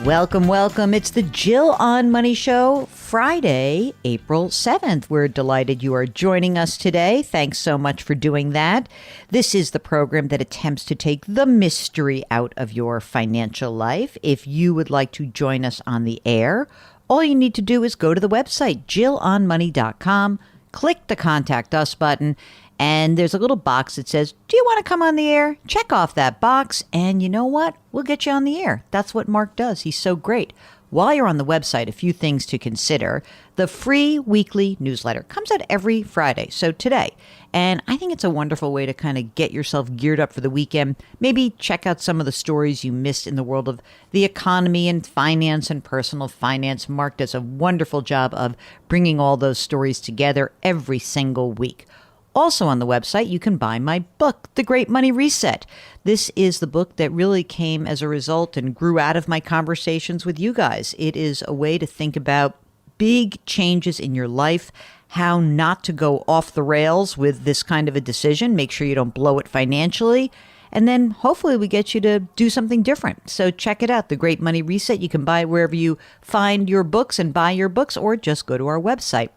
Welcome, welcome. It's the Jill on Money Show, Friday, April 7th. We're delighted you are joining us today. Thanks so much for doing that. This is the program that attempts to take the mystery out of your financial life. If you would like to join us on the air, all you need to do is go to the website, jillonmoney.com, click the Contact Us button, and there's a little box that says, do you want to come on the air? Check off that box, and you know what? We'll get you on the air. That's what Mark does. He's so great. While you're on the website, a few things to consider. The free weekly newsletter comes out every Friday, so today. And I think it's a wonderful way to kind of get yourself geared up for the weekend. Maybe check out some of the stories you missed in the world of the economy and finance and personal finance. Mark does a wonderful job of bringing all those stories together every single week. Also on the website, you can buy my book, The Great Money Reset. This is the book that really came as a result and grew out of my conversations with you guys. It is a way to think about big changes in your life, how not to go off the rails with this kind of a decision. Make sure you don't blow it financially. And then hopefully we get you to do something different. So check it out, The Great Money Reset. You can buy it wherever you find your books and buy your books, or just go to our website.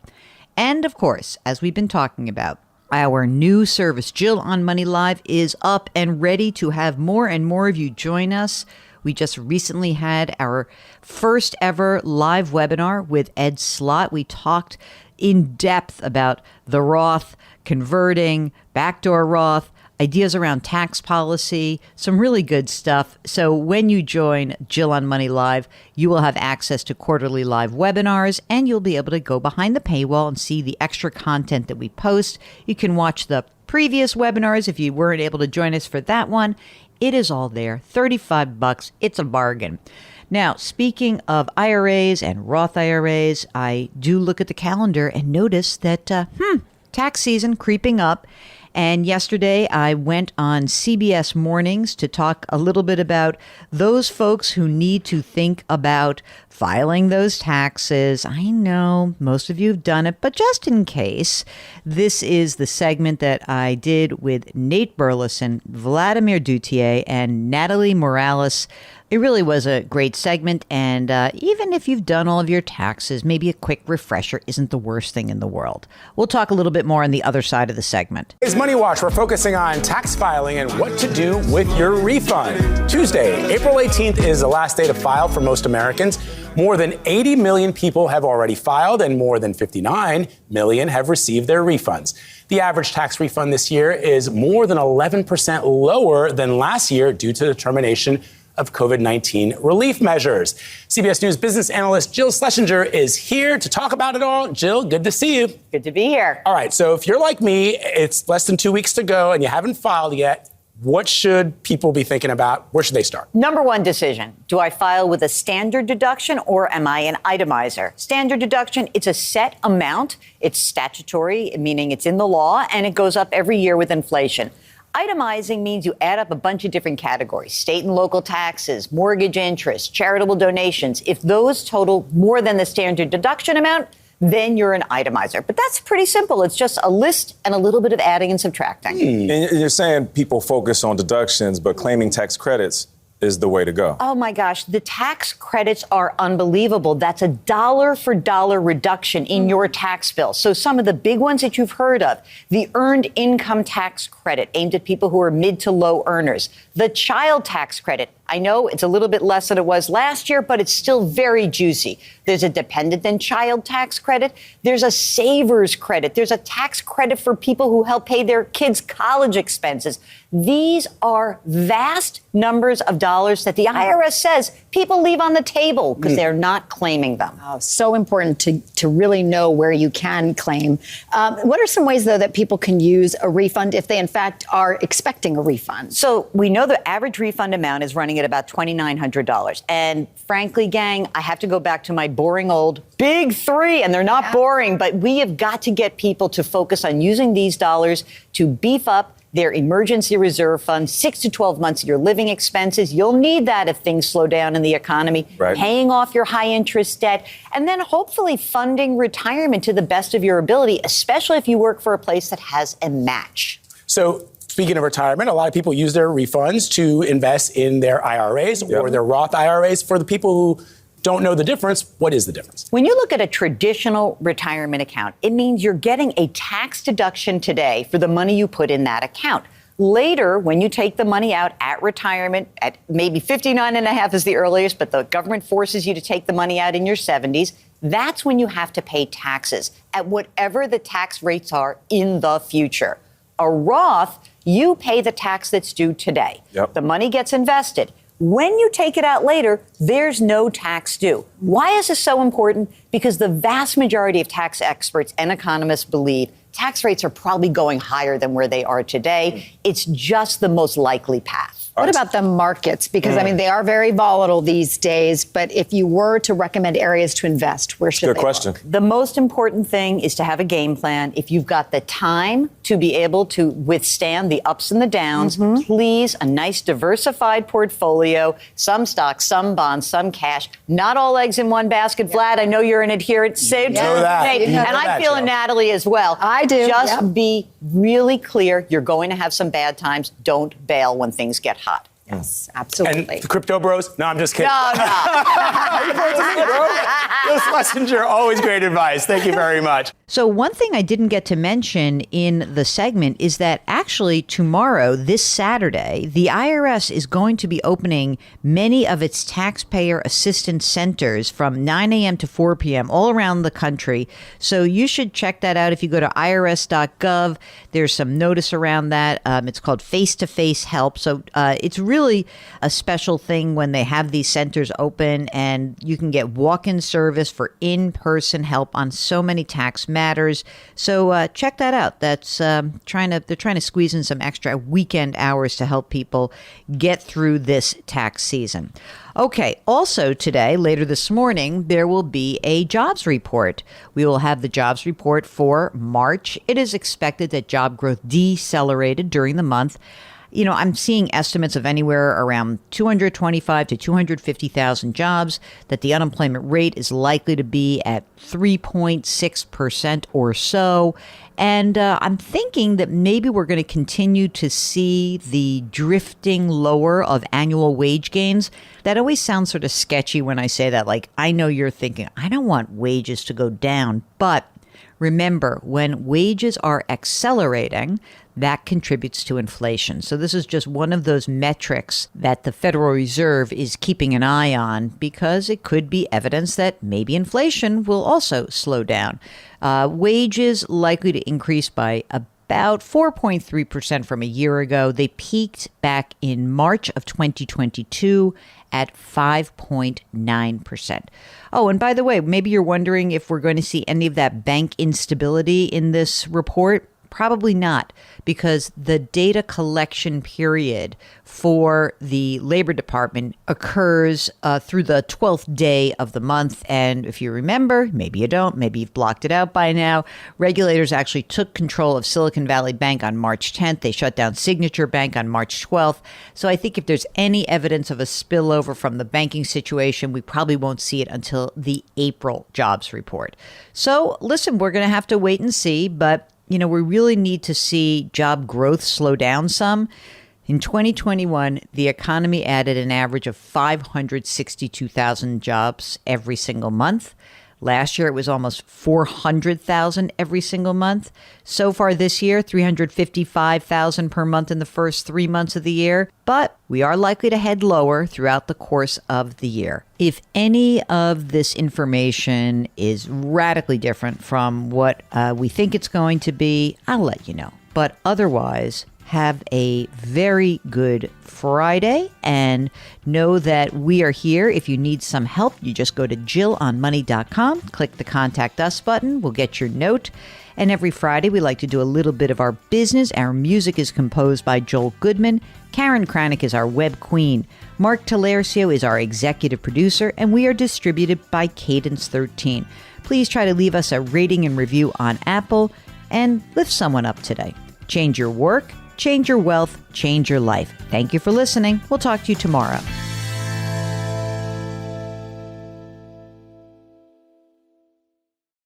And of course, as we've been talking about, our new service, Jill on Money Live, is up and ready to have more and more of you join us. We just recently had our first ever live webinar with Ed Slott. We talked in depth about the Roth, converting, backdoor Roth, ideas around tax policy, some really good stuff. So when you join Jill on Money Live, you will have access to quarterly live webinars, and you'll be able to go behind the paywall and see the extra content that we post. You can watch the previous webinars if you weren't able to join us for that one. It is all there, $35. It's a bargain. Now, speaking of IRAs and Roth IRAs, I do look at the calendar and notice that, tax season creeping up. And yesterday I went on CBS Mornings to talk a little bit about those folks who need to think about filing those taxes. I know most of you have done it, but just in case, this is the segment that I did with Nate Burleson, Vladimir Duthier, and Natalie Morales. It really was a great segment, and even if you've done all of your taxes, maybe a quick refresher isn't the worst thing in the world. We'll talk a little bit more on the other side of the segment. It's Money Watch. We're focusing on tax filing and what to do with your refund. Tuesday, April 18th is the last day to file for most Americans. More than 80 million people have already filed, and more than 59 million have received their refunds. The average tax refund this year is more than 11% lower than last year due to the termination of COVID-19 relief measures. CBS News business analyst Jill Schlesinger is here to talk about it all. Jill, good to see you. Good to be here. All right, so if you're like me, it's less than 2 weeks to go and you haven't filed yet. What should people be thinking about? Where should they start? Number one decision. Do I file with a standard deduction or am I an itemizer? Standard deduction, it's a set amount. It's statutory, meaning it's in the law, and it goes up every year with inflation. Itemizing means you add up a bunch of different categories: state and local taxes, mortgage interest, charitable donations. If those total more than the standard deduction amount, then you're an itemizer. But that's pretty simple. It's just a list and a little bit of adding and subtracting. And you're saying people focus on deductions, but claiming tax credits is the way to go. Oh, my gosh. The tax credits are unbelievable. That's a dollar for dollar reduction in your tax bill. So some of the big ones that you've heard of: the earned income tax credit aimed at people who are mid to low earners, the child tax credit. I know it's a little bit less than it was last year, but it's still very juicy. There's a dependent and child tax credit. There's a savers credit. There's a tax credit for people who help pay their kids' college expenses. These are vast numbers of dollars that the IRS says people leave on the table because they're not claiming them. Oh, so important to really know where you can claim. What are some ways, though, that people can use a refund if they, in fact, are expecting a refund? So we know the average refund amount is running at about $2,900. And frankly, gang, I have to go back to my boring old big three, and they're not boring, but we have got to get people to focus on using these dollars to beef up their emergency reserve fund, 6 to 12 months of your living expenses. You'll need that if things slow down in the economy, paying off your high interest debt, and then hopefully funding retirement to the best of your ability, especially if you work for a place that has a match. So Speaking of retirement, a lot of people use their refunds to invest in their IRAs or their Roth IRAs. For the people who don't know the difference, what is the difference? When you look at a traditional retirement account, it means you're getting a tax deduction today for the money you put in that account. Later, when you take the money out at retirement, at maybe 59 and a half is the earliest, but the government forces you to take the money out in your 70s, that's when you have to pay taxes at whatever the tax rates are in the future. A Roth, you pay the tax that's due today. The money gets invested. When you take it out later, there's no tax due. Why is this so important? Because the vast majority of tax experts and economists believe tax rates are probably going higher than where they are today. It's just the most likely path. What about the markets? Because, I mean, they are very volatile these days. But if you were to recommend areas to invest, where should they Good question. look? The most important thing is to have a game plan. If you've got the time to be able to withstand the ups and the downs, please, a nice diversified portfolio, some stocks, some bonds, some cash, not all eggs in one basket. Vlad, I know you're an adherent. Say know that. You know and that, I'm feeling Joe. Natalie as well. I do. Just be really clear. You're going to have some bad times. Don't bail when things get hot. Yes, absolutely. And the crypto bros? No, I'm just kidding. No. Liz Schlesinger, always great advice. Thank you very much. So one thing I didn't get to mention in the segment is that actually tomorrow, this Saturday, the IRS is going to be opening many of its taxpayer assistance centers from 9 a.m. to 4 p.m. all around the country. So you should check that out if you go to irs.gov. There's some notice around that. It's called face-to-face help. So it's really a special thing when they have these centers open, and you can get walk-in service for in-person help on so many tax matters. So check that out. That's they're trying to squeeze in some extra weekend hours to help people get through this tax season. Okay, also today, later this morning, there will be a jobs report. We will have the jobs report for March. It is expected that job growth decelerated during the month. You know, I'm seeing estimates of anywhere around 225 to 250,000 jobs, that the unemployment rate is likely to be at 3.6% or so. And I'm thinking that maybe we're going to continue to see the drifting lower of annual wage gains. That always sounds sort of sketchy when I say that. Like, I know you're thinking, I don't want wages to go down, but remember, when wages are accelerating, that contributes to inflation. So this is just one of those metrics that the Federal Reserve is keeping an eye on, because it could be evidence that maybe inflation will also slow down. Wages likely to increase by about 4.3% from a year ago. They peaked back in March of 2022 at 5.9%. Oh, and by the way, maybe you're wondering if we're going to see any of that bank instability in this report. Probably not, because the data collection period for the Labor Department occurs through the 12th day of the month. And if you remember, maybe you don't, maybe you've blocked it out by now, regulators actually took control of Silicon Valley Bank on March 10th. They shut down Signature Bank on March 12th. So I think if there's any evidence of a spillover from the banking situation, we probably won't see it until the April jobs report. So listen, we're going to have to wait and see, but you know, we really need to see job growth slow down some. In 2021, the economy added an average of 562,000 jobs every single month. Last year, it was almost 400,000 every single month. So far this year, 355,000 per month in the first 3 months of the year. But we are likely to head lower throughout the course of the year. If any of this information is radically different from what we think it's going to be, I'll let you know. But otherwise, have a very good Friday, and know that we are here. If you need some help, you just go to JillOnMoney.com, click the Contact Us button. We'll get your note. And every Friday, we like to do a little bit of our business. Our music is composed by Joel Goodman. Karen Kranick is our web queen. Mark Talercio is our executive producer, and we are distributed by Cadence 13. Please try to leave us a rating and review on Apple, and lift someone up today. Change your work, change your wealth, change your life. Thank you for listening. We'll talk to you tomorrow.